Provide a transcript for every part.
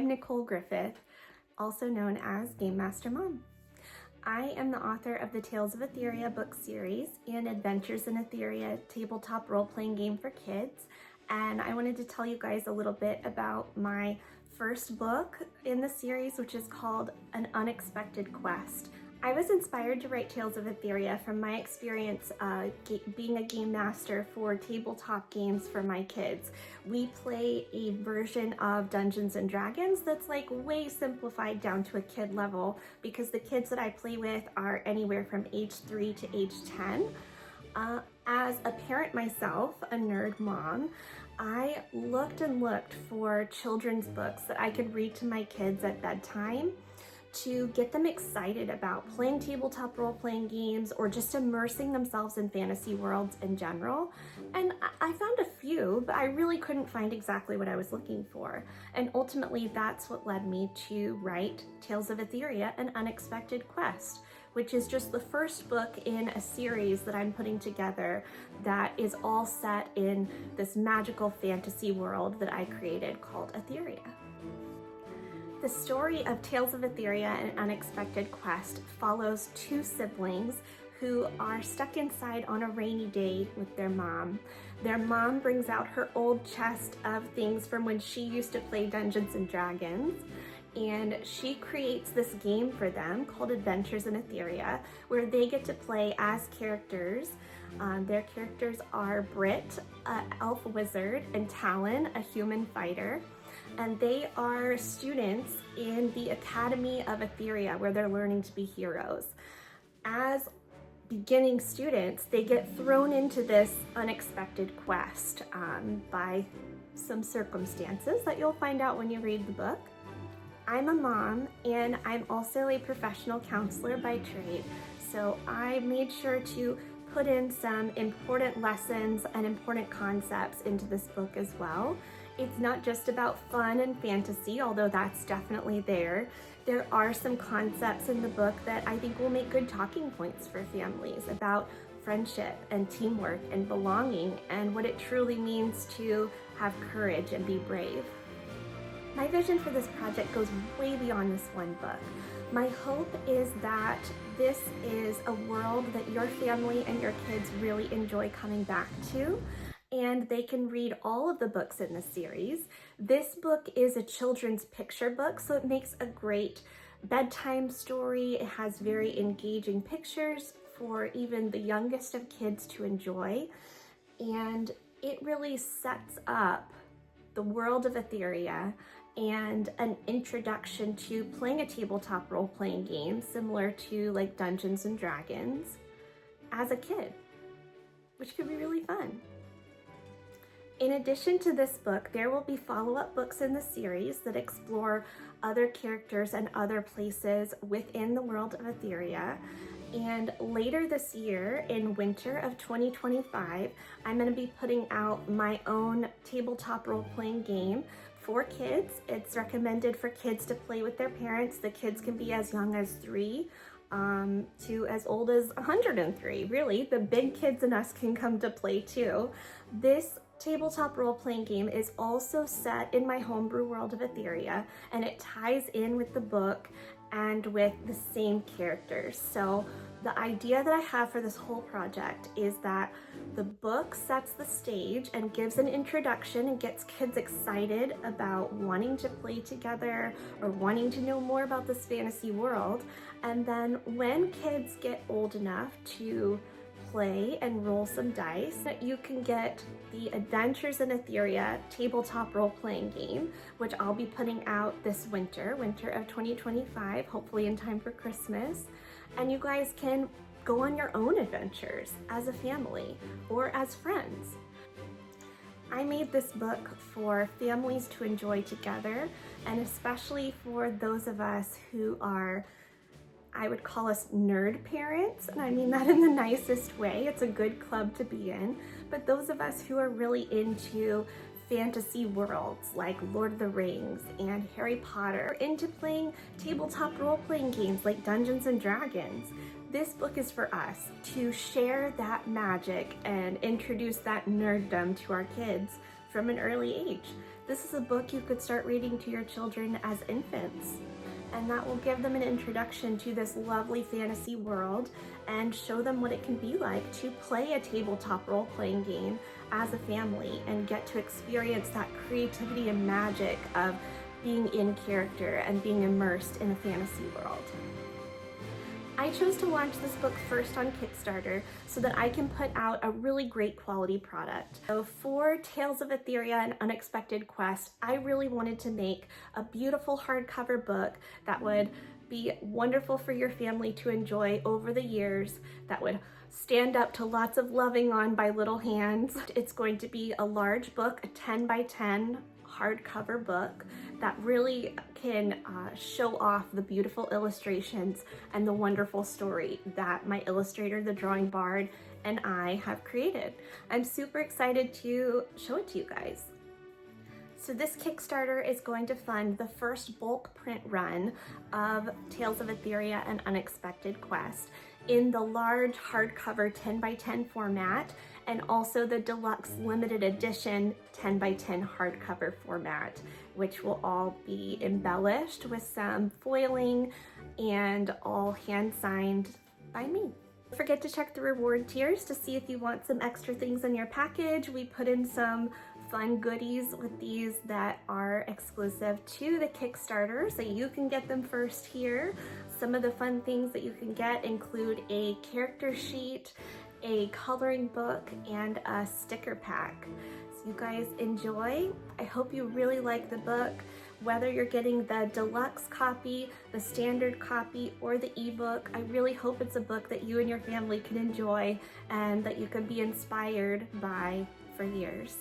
I'm Nicole Griffith, also known as Game Master Mom. I am the author of the Tales of Aetheria book series and Adventures in Aetheria tabletop role-playing game for kids. And I wanted to tell you guys a little bit about my first book in the series, which is called An Unexpected Quest. I was inspired to write Tales of Aetheria from my experience being a game master for tabletop games for my kids. We play a version of Dungeons and Dragons that's like way simplified down to a kid level because the kids that I play with are anywhere from age 3 to age 10. As a parent myself, a nerd mom, I looked and looked for children's books that I could read to my kids at bedtime to get them excited about playing tabletop role-playing games or just immersing themselves in fantasy worlds in general. And I found a few, but I really couldn't find exactly what I was looking for. And ultimately, that's what led me to write Tales of Aetheria, An Unexpected Quest, which is just the first book in a series that I'm putting together that is all set in this magical fantasy world that I created called Aetheria. The story of Tales of Aetheria, An Unexpected Quest follows two siblings who are stuck inside on a rainy day with their mom. Their mom brings out her old chest of things from when she used to play Dungeons and Dragons, and she creates this game for them called Adventures in Aetheria, where they get to play as characters. Their characters are Britt, an elf wizard, and Talon, a human fighter. And they are students in the Academy of Aetheria, where they're learning to be heroes. As beginning students, they get thrown into this unexpected quest by some circumstances that you'll find out when you read the book. I'm a mom, and I'm also a professional counselor by trade, so I made sure to put in some important lessons and important concepts into this book as well. It's not just about fun and fantasy, although that's definitely there. There are some concepts in the book that I think will make good talking points for families about friendship and teamwork and belonging and what it truly means to have courage and be brave. My vision for this project goes way beyond this one book. My hope is that this is a world that your family and your kids really enjoy coming back to, and they can read all of the books in the series. This book is a children's picture book, so it makes a great bedtime story. It has very engaging pictures for even the youngest of kids to enjoy, and it really sets up the world of Aetheria and an introduction to playing a tabletop role-playing game similar to like Dungeons and Dragons as a kid, which could be really fun. In addition to this book, there will be follow-up books in the series that explore other characters and other places within the world of Aetheria. And later this year, in winter of 2025, I'm going to be putting out my own tabletop role-playing game for kids. It's recommended for kids to play with their parents. The kids can be as young as 3 to as old as 103. Really, the big kids and us can come to play too. This tabletop role-playing game is also set in my homebrew world of Aetheria, and it ties in with the book and with the same characters. So the idea that I have for this whole project is that the book sets the stage and gives an introduction and gets kids excited about wanting to play together or wanting to know more about this fantasy world. And then when kids get old enough to play and roll some dice, that you can get the Adventures in Aetheria tabletop role-playing game, which I'll be putting out this winter of 2025, hopefully in time for Christmas. And you guys can go on your own adventures as a family or as friends. I made this book for families to enjoy together, and especially for those of us who are, I would call us nerd parents, and I mean that in the nicest way. It's a good club to be in. But those of us who are really into fantasy worlds like Lord of the Rings and Harry Potter, into playing tabletop role-playing games like Dungeons and Dragons, this book is for us to share that magic and introduce that nerddom to our kids from an early age. This is a book you could start reading to your children as infants, and that will give them an introduction to this lovely fantasy world and show them what it can be like to play a tabletop role-playing game as a family and get to experience that creativity and magic of being in character and being immersed in a fantasy world. I chose to launch this book first on Kickstarter so that I can put out a really great quality product. So for Tales of Aetheria and Unexpected Quest, I really wanted to make a beautiful hardcover book that would be wonderful for your family to enjoy over the years, that would stand up to lots of loving on by little hands. It's going to be a large book, a 10 by 10 hardcover book that really can show off the beautiful illustrations and the wonderful story that my illustrator, the drawing bard, and I have created. I'm super excited to show it to you guys. So this Kickstarter is going to fund the first bulk print run of Tales of Aetheria and Unexpected Quest in the large hardcover 10 by 10 format, and also the deluxe limited edition 10 by 10 hardcover format, which will all be embellished with some foiling and all hand signed by me. Don't forget to check the reward tiers to see if you want some extra things in your package. We put in some fun goodies with these that are exclusive to the Kickstarter, so you can get them first here. Some of the fun things that you can get include a character sheet, a coloring book, and a sticker pack. So you guys enjoy. I hope you really like the book. Whether you're getting the deluxe copy, the standard copy, or the ebook, I really hope it's a book that you and your family can enjoy and that you can be inspired by for years.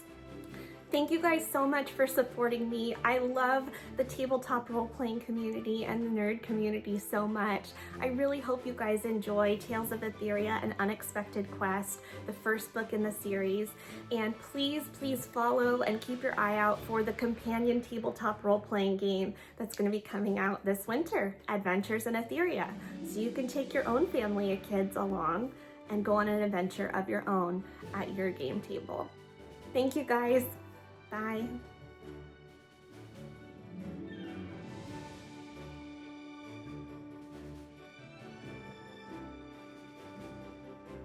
Thank you guys so much for supporting me. I love the tabletop role-playing community and the nerd community so much. I really hope you guys enjoy Tales of Aetheria and Unexpected Quest, the first book in the series. And please, please follow and keep your eye out for the companion tabletop role-playing game that's going to be coming out this winter, Adventures in Aetheria. So you can take your own family of kids along and go on an adventure of your own at your game table. Thank you guys. Bye.